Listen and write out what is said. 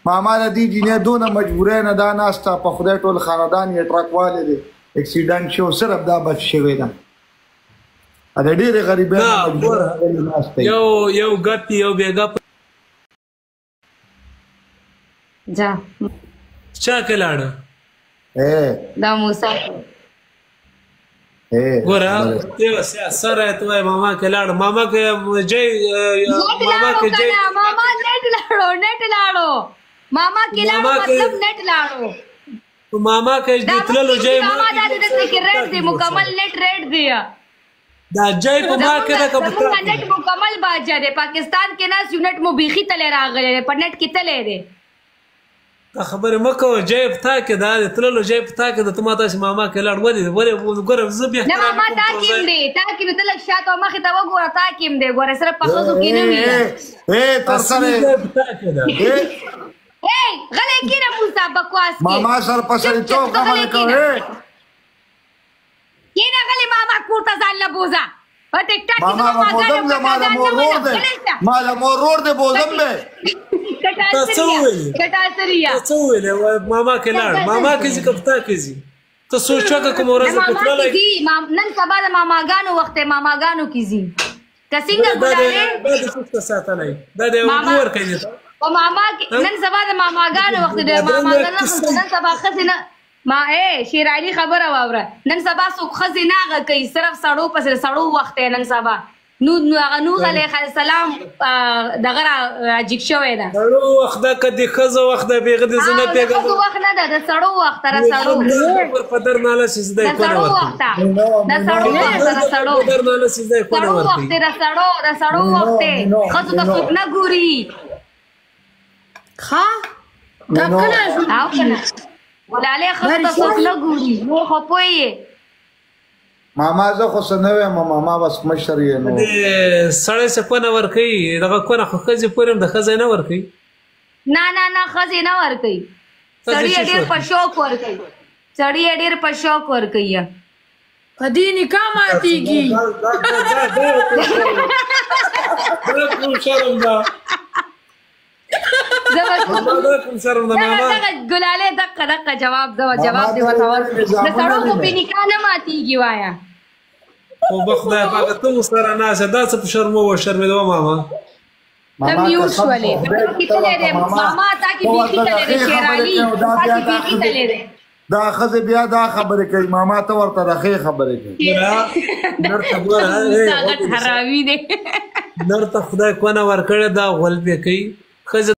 ماما د دې جینې دونه مجبورۍ نه دا ناسته په خدای ټول خاندان یې ټرکوالی دی اکسیډنټ شو صرف دا بچ شوی ده د ډېرې غریبۍ یو ګپ یو بې ګپ جا چا کې لاړه دا موسی ګوره یو سره ته وایي ماما کې لاړه ماما کې جی ماما کې جی ماما نیټ لاړو ماما کې لاړو مطلب نیټ لاړو ماما کې تللو جی ماما دا د کې ریټ دی مکمل نیټ ریټ دی دا جی په ما کې دا کوم نیټ مکمل باجا دی پاکستان کې ناس یونټ مو بيخي تلې راغلي په نیټ کې تلې دی خبرې مکو جی پتا کې دا تللو جی پتا کې د تما تاسو ماما کې لاړ ولې ګوره زه بیا نه ماما تا کېم دی ته لږ شاته مخې ته وګوره تا کېم دی ګوره سره په خزو کې نه وي تر سره غلی کېنه موسی بکواس کې ماما سر په سړیتوب خبرې کوې کېنه غلی ماما کور ته ځان نه بوځه په ټیک ټاک کې ما د مور رور دی بوزم دی ماما کې لاړ ماما کې ځي کپتا کې ځي ته سوچو که کوم ورځ په تللی نن سبا د ماماګانو وخت ماماګانو کې ځي که څنګه ګلالې دا د سوچته ساتلی دا د ور کوي او ماما نن سبا د ماماګانو وخت د ماماګانو نن سبا ښځې نه ما شیر علي خبره واوره نن سبا څوک ښځې نه هغه کوي صرف سړو پسې سړو وخت دی نن سبا نوح علیه السلام دغه راجیک شوی ده سړو وخت ده که د ښځو وخت ده بېغه د زه نه پوهېږم د ښځو وخت نه ده د سړو وخت ده سړو په درنالسیس دی د سړو وخت ده د سړو وخت ده سړو درنالسیس دی سړو وخت ده د سړو وخت ده ښځو ته څوک نه ګوري ښه دا کله شو ګلالې ښځو ته څوک نه ګوري نو خو پوهیې ماما زه خو څه نه وایم ماما بس مشر یې نو سړی څه کونه ورکوي دغه کونه خو ښځې پورې هم د ښځی نه ورکوي نه ښځې نه ورکوي سړی یې ډېر په شوق ورکوي سړی یې ډېر په شوق ورکوي په دې نکاح ماتېږي ګلالې دقه جواب دی ورته ورکړه د سړو خو په نکاح نه ماتېږي وایه خو به خدای پاکه ته مو سره ناسته دا څه په شرمو شرمېدو ماما ته میوټ شولې ماما تا کې بیخي تللی دی شیر علي تا کې بیخي تللی دی دا ښځې بیا دا خبرې کوي ماما ته ورته د ښې خبرې کوي حراوي دی نر ته خدای کونه ورکړې دا غول پې کوي ښځې